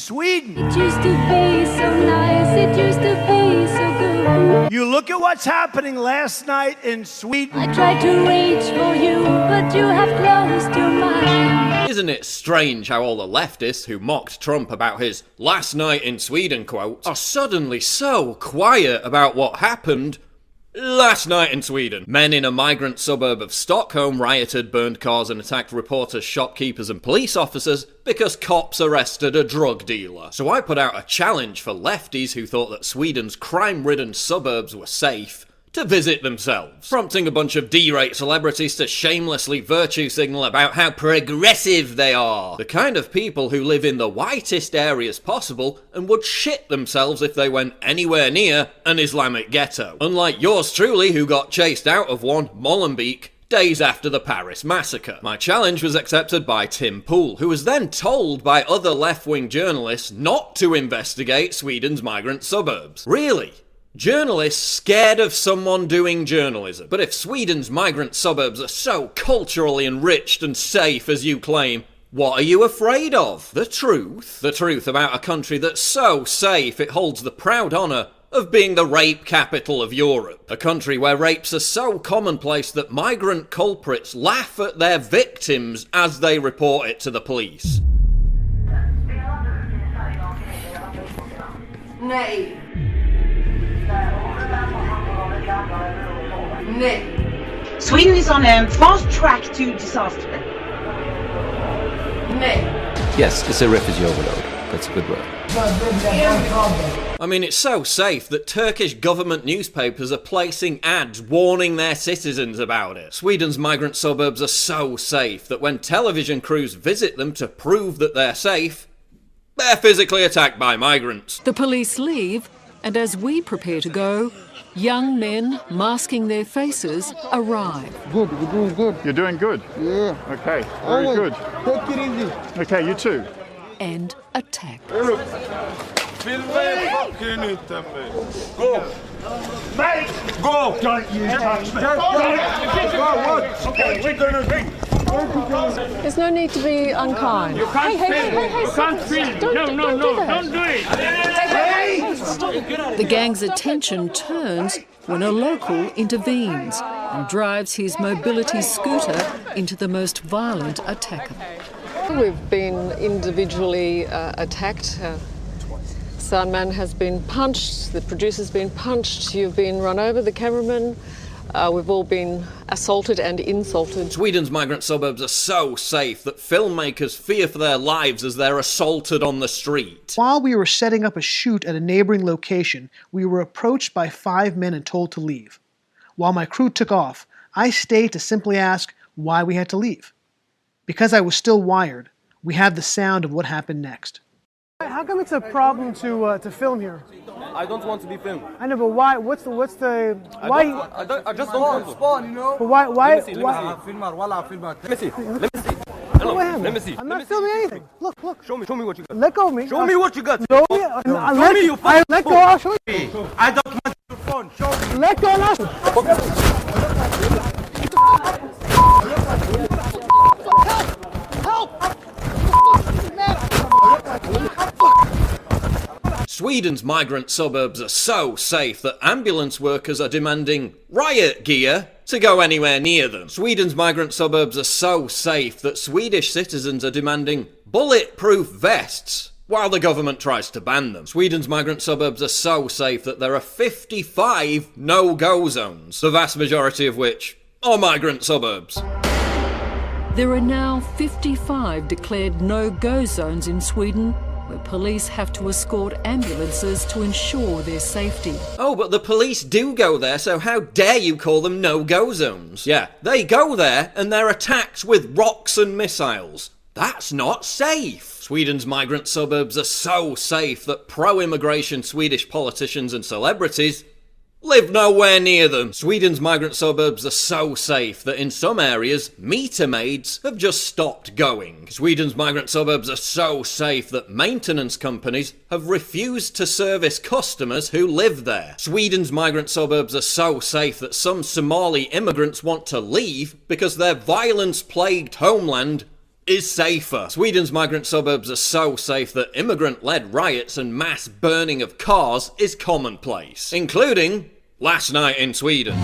Sweden. It used to be so nice, it used to be so good. You look at what's happening last night in Sweden. I tried to reach for you, but you have closed your mind. Isn't it strange how all the leftists who mocked Trump about his last night in Sweden quote are suddenly so quiet about what happened last night in Sweden? Men in a migrant suburb of Stockholm rioted, burned cars and attacked reporters, shopkeepers and police officers because cops arrested a drug dealer. So I put out a challenge for lefties who thought that Sweden's crime-ridden suburbs were safe to visit themselves, prompting a bunch of D-rate celebrities to shamelessly virtue signal about how progressive they are. The kind of people who live in the whitest areas possible and would shit themselves if they went anywhere near an Islamic ghetto. Unlike yours truly, who got chased out of one, Molenbeek, days after the Paris massacre. My challenge was accepted by Tim Pool, who was then told by other left-wing journalists not to investigate Sweden's migrant suburbs. Really? Journalists scared of someone doing journalism. But if Sweden's migrant suburbs are so culturally enriched and safe as you claim, what are you afraid of? The truth? The truth about a country that's so safe it holds the proud honour of being the rape capital of Europe. A country where rapes are so commonplace that migrant culprits laugh at their victims as they report it to the police. Nej. Nej. Sweden is on a fast track to disaster. Nej. Yes, it's a refugee overload. That's a good word. I mean, it's so safe that Turkish government newspapers are placing ads warning their citizens about it. Sweden's migrant suburbs are so safe that when television crews visit them to prove that they're safe, they're physically attacked by migrants. The police leave, and as we prepare to go, young men masking their faces arrive. Good, you're doing good. You're doing good? Yeah. Okay, very good. Take it easy. Okay, you too. And attack. Go. Mate! Go. Don't you touch me! What? Okay, we're gonna be. There's no need to be unkind. You can't Hey, you can't film. Don't Don't do it. The gang's attention turns when a local intervenes and drives his mobility scooter into the most violent attacker. We've been individually attacked. Soundman has been punched, the producer's been punched, you've been run over, the cameraman. We've all been assaulted and insulted. Sweden's migrant suburbs are so safe that filmmakers fear for their lives as they're assaulted on the street. While we were setting up a shoot at a neighboring location, we were approached by 5 men and told to leave. While my crew took off, I stayed to simply ask why we had to leave. Because I was still wired, we had the sound of what happened next. How come it's a problem to film here? I don't want to be filmed. I know, but why? What's the why? I just don't want to. Spawn, you know? But why? Let me see. Let me see. I'm not filming anything. Look. Show me what you got. Let go of me. Show me what you got. Show me. Show me you. I let go. I'll show you. I don't want your phone. Show me. Let go now. Sweden's migrant suburbs are so safe that ambulance workers are demanding riot gear to go anywhere near them. Sweden's migrant suburbs are so safe that Swedish citizens are demanding bulletproof vests while the government tries to ban them. Sweden's migrant suburbs are so safe that there are 55 no-go zones, the vast majority of which are migrant suburbs. There are now 55 declared no-go zones in Sweden, where police have to escort ambulances to ensure their safety. Oh, but the police do go there, so how dare you call them no-go zones? Yeah, they go there and they're attacked with rocks and missiles. That's not safe. Sweden's migrant suburbs are so safe that pro-immigration Swedish politicians and celebrities live nowhere near them. Sweden's migrant suburbs are so safe that in some areas, meter maids have just stopped going. Sweden's migrant suburbs are so safe that maintenance companies have refused to service customers who live there. Sweden's migrant suburbs are so safe that some Somali immigrants want to leave because their violence-plagued homeland is safer. Sweden's migrant suburbs are so safe that immigrant-led riots and mass burning of cars is commonplace, including last night in Sweden.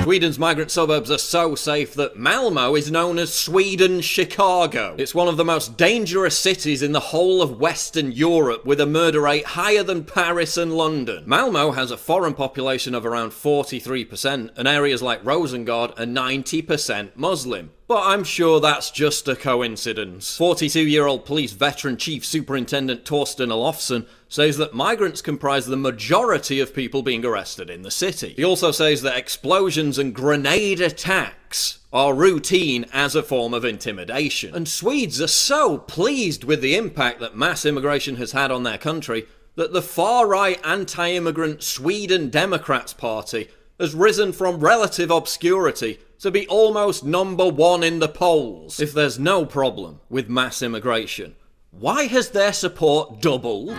Sweden's migrant suburbs are so safe that Malmo is known as Sweden's Chicago. It's one of the most dangerous cities in the whole of Western Europe, with a murder rate higher than Paris and London. Malmo has a foreign population of around 43%, and areas like Rosengård are 90% Muslim. But I'm sure that's just a coincidence. 42-year-old police veteran Chief Superintendent Torsten Olofsson says that migrants comprise the majority of people being arrested in the city. He also says that explosions and grenade attacks are routine as a form of intimidation. And Swedes are so pleased with the impact that mass immigration has had on their country that the far-right anti-immigrant Sweden Democrats Party has risen from relative obscurity to be almost #1 in the polls. If there's no problem with mass immigration, why has their support doubled?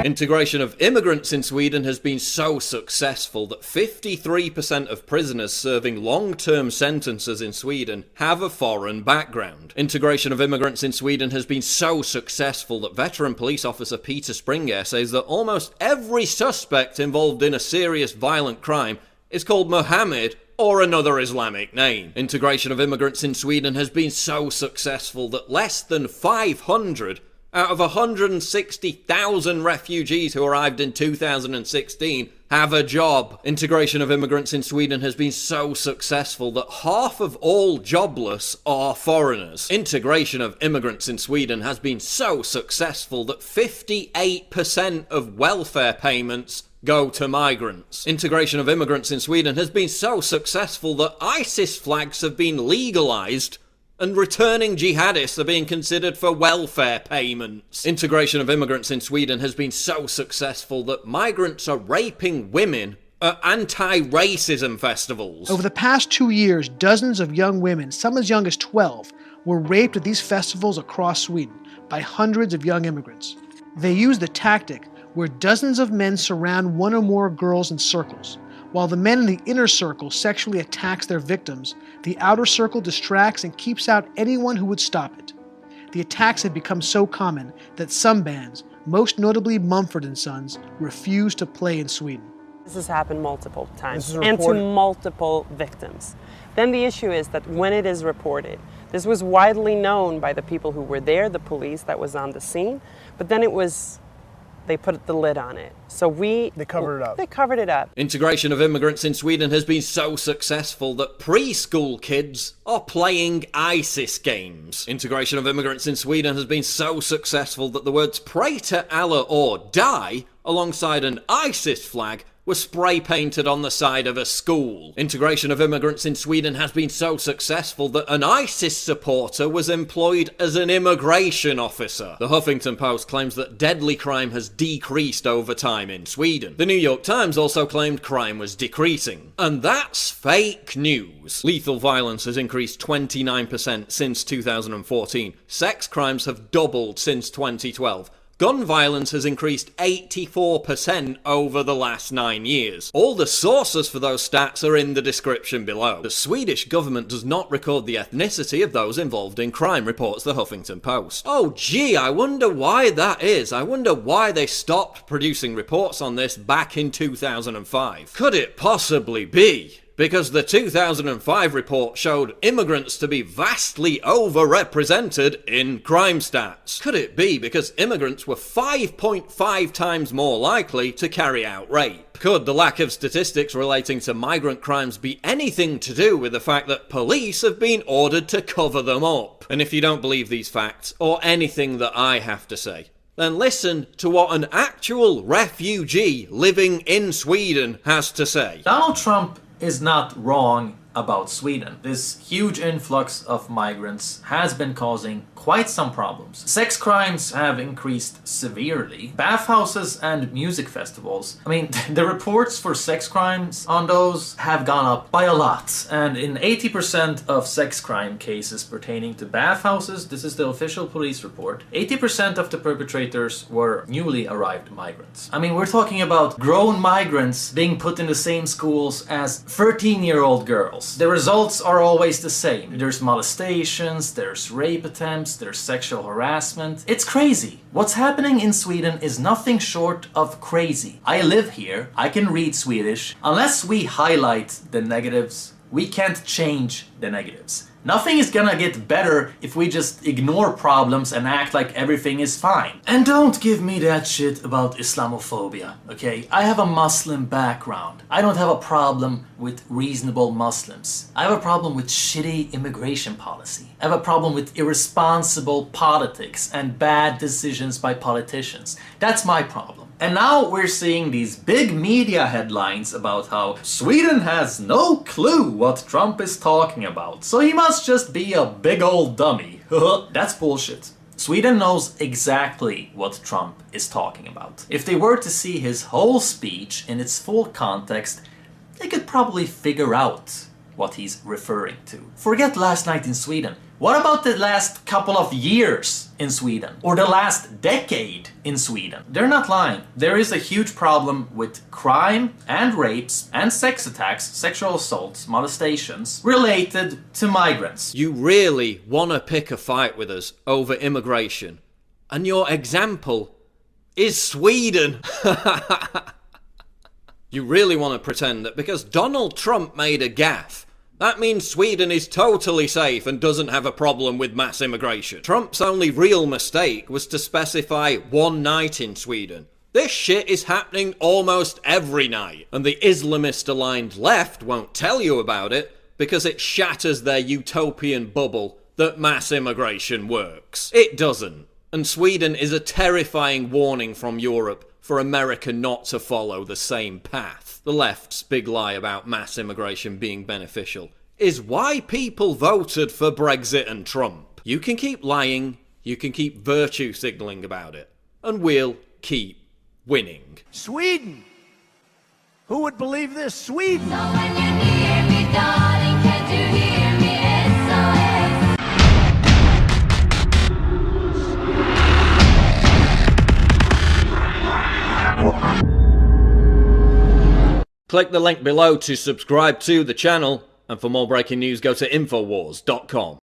Integration of immigrants in Sweden has been so successful that 53% of prisoners serving long-term sentences in Sweden have a foreign background. Integration of immigrants in Sweden has been so successful that veteran police officer Peter Springer says that almost every suspect involved in a serious violent crime is called Mohammed or another Islamic name. Integration of immigrants in Sweden has been so successful that less than 500 out of 160,000 refugees who arrived in 2016 have a job. Integration of immigrants in Sweden has been so successful that half of all jobless are foreigners. Integration of immigrants in Sweden has been so successful that 58% of welfare payments go to migrants. Integration of immigrants in Sweden has been so successful that ISIS flags have been legalized and returning jihadists are being considered for welfare payments. Integration of immigrants in Sweden has been so successful that migrants are raping women at anti-racism festivals. Over the past 2 years, dozens of young women, some as young as 12, were raped at these festivals across Sweden by hundreds of young immigrants. They use the tactic where dozens of men surround one or more girls in circles. While the men in the inner circle sexually attacks their victims, the outer circle distracts and keeps out anyone who would stop it. The attacks have become so common that some bands, most notably Mumford & Sons, refuse to play in Sweden. This has happened multiple times and to multiple victims. Then the issue is that when it is reported, this was widely known by the people who were there, the police that was on the scene, but then they put the lid on it. So they covered it up. They covered it up. Integration of immigrants in Sweden has been so successful that preschool kids are playing ISIS games. Integration of immigrants in Sweden has been so successful that the words "Pray to Allah or die" alongside an ISIS flag were spray painted on the side of a school. Integration of immigrants in Sweden has been so successful that an ISIS supporter was employed as an immigration officer. The Huffington Post claims that deadly crime has decreased over time in Sweden. The New York Times also claimed crime was decreasing. And that's fake news. Lethal violence has increased 29% since 2014. Sex crimes have doubled since 2012. Gun violence has increased 84% over the last 9 years. All the sources for those stats are in the description below. The Swedish government does not record the ethnicity of those involved in crime, reports the Huffington Post. Oh gee, I wonder why that is. I wonder why they stopped producing reports on this back in 2005. Could it possibly be because the 2005 report showed immigrants to be vastly overrepresented in crime stats? Could it be because immigrants were 5.5 times more likely to carry out rape? Could the lack of statistics relating to migrant crimes be anything to do with the fact that police have been ordered to cover them up? And if you don't believe these facts, or anything that I have to say, then listen to what an actual refugee living in Sweden has to say. Donald Trump is not wrong about Sweden. This huge influx of migrants has been causing quite some problems. Sex crimes have increased severely. Bathhouses and music festivals, I mean, the reports for sex crimes on those have gone up by a lot. And in 80% of sex crime cases pertaining to bathhouses, this is the official police report, 80% of the perpetrators were newly arrived migrants. I mean, we're talking about grown migrants being put in the same schools as 13-year-old girls. The results are always the same. There's molestations, there's rape attempts, there's sexual harassment. It's crazy. What's happening in Sweden is nothing short of crazy. I live here, I can read Swedish. Unless we highlight the negatives, we can't change the negatives. Nothing is gonna get better if we just ignore problems and act like everything is fine. And don't give me that shit about Islamophobia, okay? I have a Muslim background. I don't have a problem with reasonable Muslims. I have a problem with shitty immigration policy. I have a problem with irresponsible politics and bad decisions by politicians. That's my problem. And now we're seeing these big media headlines about how Sweden has no clue what Trump is talking about, so he must just be a big old dummy. That's bullshit. Sweden knows exactly what Trump is talking about. If they were to see his whole speech in its full context, they could probably figure out what he's referring to. Forget last night in Sweden. What about the last couple of years in Sweden? Or the last decade in Sweden? They're not lying. There is a huge problem with crime and rapes and sex attacks, sexual assaults, molestations related to migrants. You really want to pick a fight with us over immigration. And your example is Sweden. You really want to pretend that because Donald Trump made a gaffe, that means Sweden is totally safe and doesn't have a problem with mass immigration. Trump's only real mistake was to specify one night in Sweden. This shit is happening almost every night. And the Islamist-aligned left won't tell you about it because it shatters their utopian bubble that mass immigration works. It doesn't. And Sweden is a terrifying warning from Europe for America not to follow the same path. The left's big lie about mass immigration being beneficial is why people voted for Brexit and Trump. You can keep lying, you can keep virtue signaling about it, and we'll keep winning. Sweden. Who would believe this? Sweden. So when you hear me, darling, can't you hear me? Click the link below to subscribe to the channel, and for more breaking news go to Infowars.com.